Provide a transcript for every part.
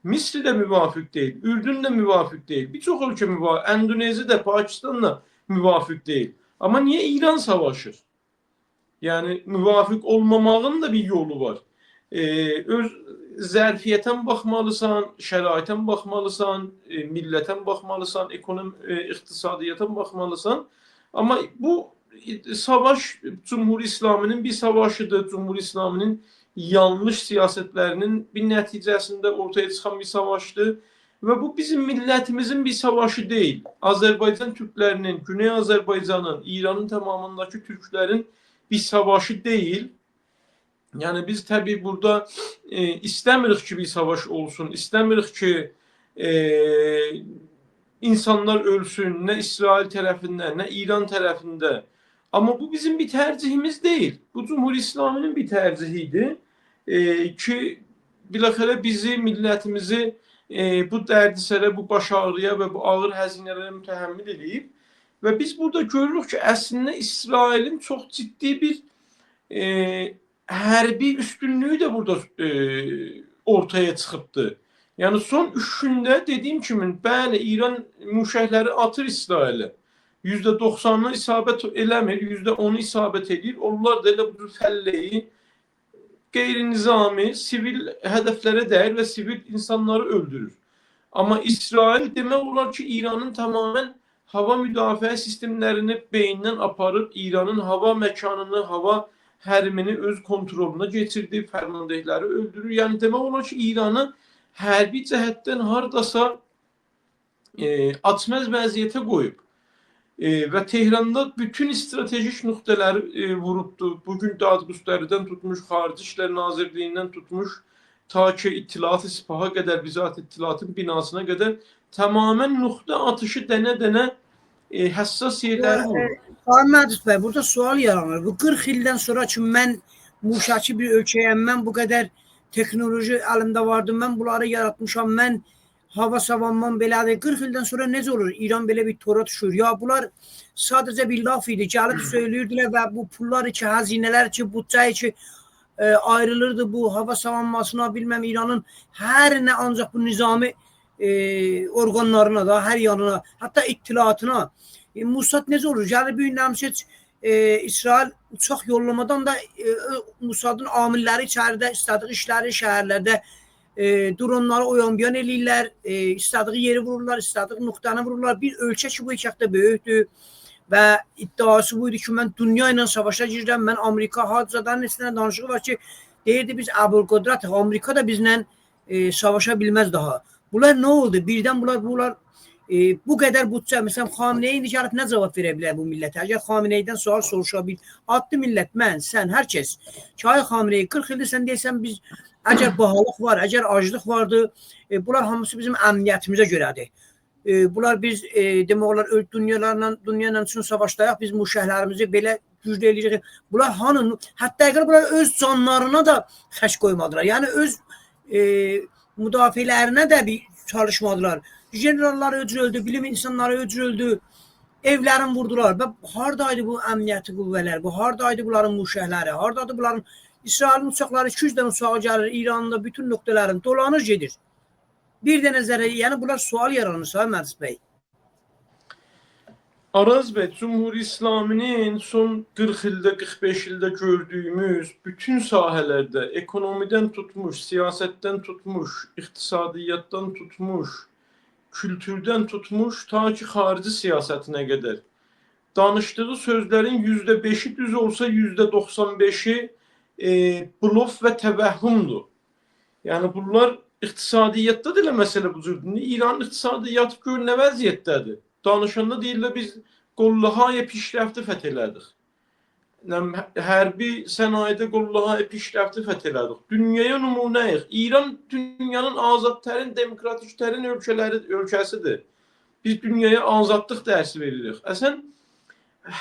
Misri de müvafık değil, Ürdün de müvafık değil, birçok ülke müvafık, Endonezya da Pakistan da müvafık değil. Ama niye İran savaşır? Yani müvafık olmamağın da bir yolu var. Öz zərfiyyətən baxmalısan, şəraitən baxmalısan, millətən baxmalısan, iqtisadiyyatən baxmalısan. Ama bu savaş Cumhur İslamının bir savaşıdır. Cumhur İslamının yanlış siyasetlerinin bir neticesinde ortaya çıkan bir savaştı. Ve bu bizim milletimizin bir savaşı değil. Azerbaycan Türklerinin, Güney Azerbaycan'ın, İran'ın tamamındaki Türklerin bir savaşı değil. Yani biz tabii burada istemirik ki bir savaş olsun, istemirik ki e, insanlar ölsün, ne İsrail tarafında, ne İran tarafında. Ama bu bizim bir tercihimiz değil. Bu Cumhur İslam'ın bir tercihiydi. Ki bilakare bizi, milletimizi bu dərdisərə, bu baş ağrıya ve bu ağır həzinələrə mütəhəmmil edib. Ve biz burada görürük ki, əslində İsrailin çok ciddi bir hərbi üstünlüğü de burada ortaya çıkıbdı. Yani son 3 günde dediğim kimi, bəli, İran müşəhləri atır İsrail'e. %90'ını isabət eləmir, %10'u isabət edir. Onlar da elə bu fəlləyi qeyri-nizami, sivil hədəflərə dəyir və sivil insanları öldürür. Ama İsrail demək olar ki, İranın tamamen hava müdafiə sistemlerini beyindən aparıb, İranın hava məkanını, hava hərmini öz kontroluna geçirdi, fərmandehləri öldürür. Yani demək olar ki, İranı hərbi cəhətdən hardasa açmaz vəziyyətə qoyub. Ve Tehran'da bütün stratejik noktaları vuruptu. Bugün Dadgustari'den tutmuş, Xarici İşlər Nazirliyinden tutmuş, ta ki İttilat-ı Sipaha kadar, bizzat İttilatın binasına kadar tamamen nokta atışı dənə-dənə həssas yerləri vurur. Ahmet Bey, burada sual yaranır. Bu 40 ildən sonra ki mən muşaki bir ölkəyəm, mən bu qədər teknoloji əlimdə vardı, mən bunları yaratmışam, mən hava savunmam belədir. 40 ildən sonra necə olur? İran belə bir tora düşür. Ya bunlar sadəcə bir laf idi. Gəlib söyləyirdilər və bu pullar ki, xəzinələr ki, büdcə ki ayrılırdı bu hava savunmasına, bilməm İranın hər nə ancaq bu nizami orqanlarına da, hər yanına, hətta ittilatına. Mossad necə olur? Gəlir bir nəmsət İsrail uçaq yollamadan da Mossadın amilləri içəridə istədiyi işləri şəhərlərdə dronları oyan-buyan eləyirlər, istədiyi yeri vururlar, istədiyi nöqtəni vururlar. Bir ölkə ki, bu iki böyükdür və iddiası buydu ki, mən dünya ilə savaşa girirəm, mən Amerika hadisədən neçə danışığı var ki, deyirdi biz Əbülqudratıq, Amerika da bizlə savaşa bilməz daha. Bunlar nə oldu? Birdən bunlar bu qədər bütçə, məsələn, Xameneyi indi gəlib nə cavab verə bilər bu millətə? Əgər Xameneydən sual soruşa bil, adlı millət, mən, sən, hər kəs. Ki, ay Xameneyi, 40 ildir sən deyirsən, biz əgər bahalıq var, əgər aclıq vardır, bunlar hamısı bizim əmniyyətimizə görədir. Bunlar biz demək olar dünya üçün savaşdayaq, biz müşəhlərimizi belə güclü eləyəcək. Bunlar hanı? Hətta əgər bunlar öz canlarına da xəş qoymadılar. Yəni öz müdafiələrinə də bir çalışmadılar. Generalları öldürüldü, bilim insanları öldürüldü, evlərini vurdular. Və hardaydı bu əmniyyəti qüvvələr, bu hardaydı bunların müşəhləri, hardaydı bunların İsrailin uçaqları 200-dən uçağa gəlir, İranında bütün nöqtələrin dolanır gedir. Bir dənə zərə, yəni bunlar sual yaranır, Məclis bəy. Araz Bey, Cumhur İslam'ın son 40 ildə, 45 ildə gördüğümüz bütün sahələrdə, ekonomiden tutmuş, siyasetten tutmuş, iqtisadiyyatdan tutmuş, kültürden tutmuş, ta ki xarici siyasetine kadar danıştığı sözlerin %5'i düz olsa %95'i bluf ve təvəhhümdür. Yani bunlar iqtisadiyyatda da elə məsələ bu cürdür. İranın iqtisadiyyatı gör nə vəziyyətdədir. Danışanda deyirlər biz qollahaya pişrəfti fəth elədik. Hərbi sənayedə qollahaya pişrəfti fəth elədik. Dünyaya nümunəyik. İran dünyanın azadtərin, demokratiklərin ölkəsidir. Biz dünyaya azadlıq dərsi veririk. Əsən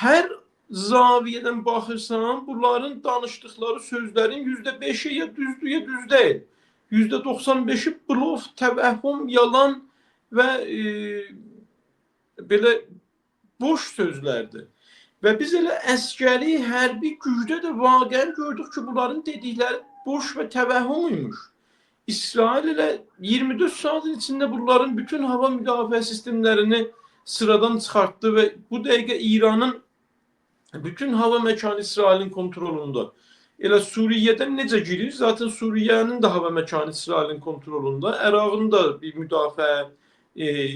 hər zaviyədən baxırsan, bunların danışdıqları sözlərin %5'i ya düzdür ya düz deyil. %95'i bluf, təvəhhüm, yalan və belə boş sözlərdir. Və biz elə əskəri, hərbi gücdə də vaqəən gördük ki, bunların dedikləri boş və təvəhhüm imiş. İsrail ile 24 saatin içinde bunların bütün hava müdafaa sistemlerini sıradan çıkarttı ve bu dakika İran'ın bütün hava mekanı İsrail'in kontrolünde. Elə Suriye'den necə girir? Zaten Suriye'nin de hava mekanı İsrail'in kontrolünde. Irak'ın da bir müdafaa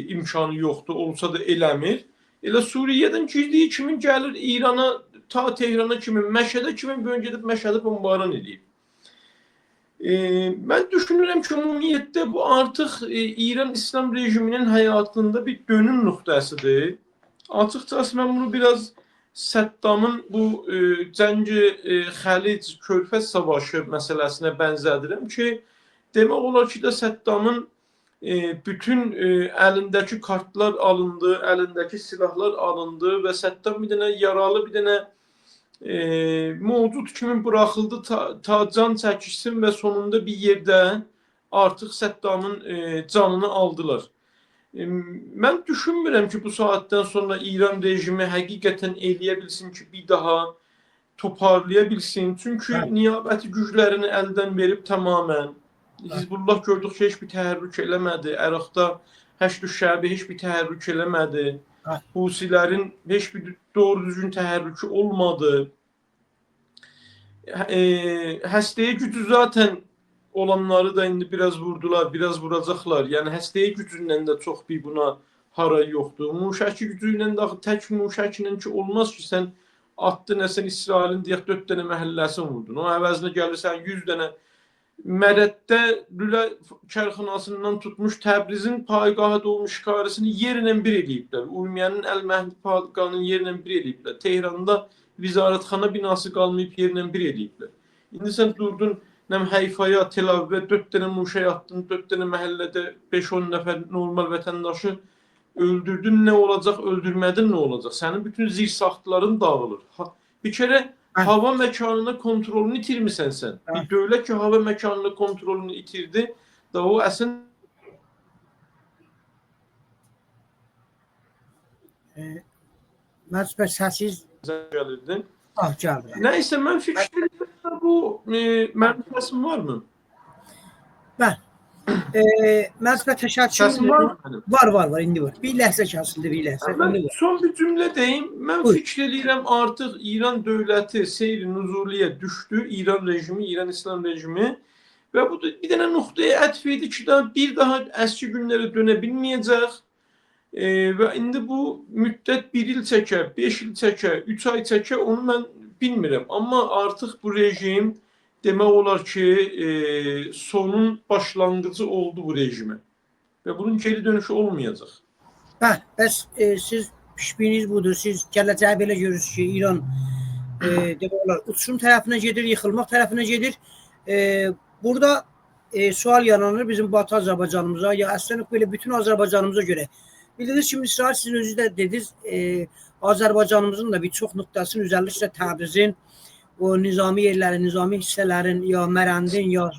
imkanı yoktu. Olsa da eləmir. Elə Suriye'den girdiği kimin gəlir İran'a, ta Tehran'a kimin, Məşədə kimin bölgədə Məşədə bombaran edib. Ben düşünürüm ki ümumiyyətlə bu artıq İran İslam rejiminin hayatında bir dönüm noktasıdır. Açıkçası ben bunu biraz Səddamın bu Cəngi Xəlic Körfəz savaşı məsələsinə bənzədirəm ki, demək olar ki də Səddamın bütün əlindəki kartlar alındı, əlindəki silahlar alındı və Səddam bir dənə yaralı, bir dənə mövcud kimi buraxıldı ta can çəkişsin və sonunda bir yerdə artıq Səddamın canını aldılar. Mən düşünmürəm ki bu saatten sonra İran rejimi həqiqətən eləyə bilsin ki bir daha toparlaya bilsin. Çünkü niyabəti güclərini əldən verib tamamən. Hizbullah gördük ki heç bir təhərrük eləmədi. Əraqda Həşd-ü Şəbi heç bir təhərrük eləmədi. Husilərin heç bir doğru düzgün təhərrükü olmadı. Həstəyə gücü zaten olanları da indi biraz vurdular, biraz vuracaqlar. Yəni həstəyə gücündən də çox bir buna haray yoxdur. Muşaki gücüyle də tək muşakinin ki olmaz ki sən attın sən İsrailin deyək 4 dənə məhəlləsini vurdun. O əvəzinə gəlirsən 100 dənə Mərəddə Lülə kərxanasından tutmuş Təbrizin paygahı olmuş işarəsini yerlə bir eləyiblər. Urmiyanın Əl-Məhdi paygahının yerlə bir eləyiblər. Tehranda vizarətxana binası qalmayıb yerlə bir eləyiblər. İndi sən durdun Hayfaya, Tel Avivə 4 dənə muşay attın, 4 dənə məhəllədə 5-10 nəfər normal vətəndaşı öldürdün, nə olacaq, öldürmədin, nə olacaq? Sənin bütün zirsaxtların dağılır. Bir kere hava mekanına kontrolünü itirmisən sən. Bir dövlət ki hava mekanına kontrolünü itirdi, da o əslində Mənsubə səsiz gəlirdi. gəldi. Nəysə, mən fikirlərim bu mənim səsim var mı? Bəli. Mənsubə təşəkkür Səsim var mı mənim? Var, indi var. Bir ləhzə kəsildi, bir ləhzə. Mən son bir cümlə deyim. Mən fikir edirəm artıq İran dövləti seyri nüzuliyə düşdü. İran rejimi, İran İslam rejimi və bu da bir dənə nöqtəyə ətf edir ki, bir daha əski günlərə dönə bilməyəcək. Və indi bu müddət 1 il çəkə, 5 il çəkə, 3 ay çəkə, onu mən bilmirəm. Amma artıq bu rejim demək olar ki, sonun başlanğıcı oldu bu rejimə. Və bunun geri dönüşü olmayacaq. Bəli, bəs siz pişbiyiniz budur. Siz gələcəyi belə görürsünüz ki, İran demək olar uçuşun tərəfinə gedir, yıxılmaq tərəfinə gedir. Burada sual yaranır bizim Batı Azərbaycanımıza, ya əslində belə bütün Azərbaycanımıza görə. Bildiniz ki, İsrail siz özü də dediniz, Azərbaycanımızın da bir çox nöqtəsinin üzərliklə Təbrizin, o nizami yerlərin, nizami hissələrin, ya Mərəndin, ya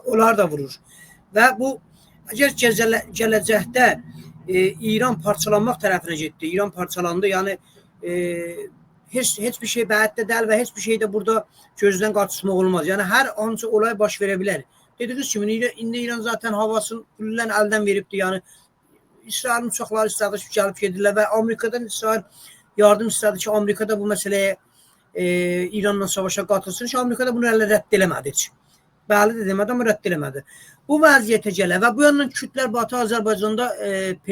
onlar da vurur. Və bu əgər gələcəkdə İran parçalanmaq tərəfinə getdi, İran parçalandı, yəni heç bir şey bəəddə deyil və heç bir şey də burada gözdən qaçışmaq olmaz. Yəni hər anca olay baş verə bilər. Dediniz ki, indi İran zaten havasını küllən əldən veribdi, yəni İsrailin uçaqları istədi ki, gəlib gedirlər və Amerikadan İsrail yardım istədi ki, Amerikada bu məsələyə İranla savaşa qatılsın ki, Amerikada bunu hələ rədd eləmədi heç. Bəli də demədi, amma rədd eləmədi. Bu vəziyyətə gələ və bu yandan kütlər Batı Azərbaycanda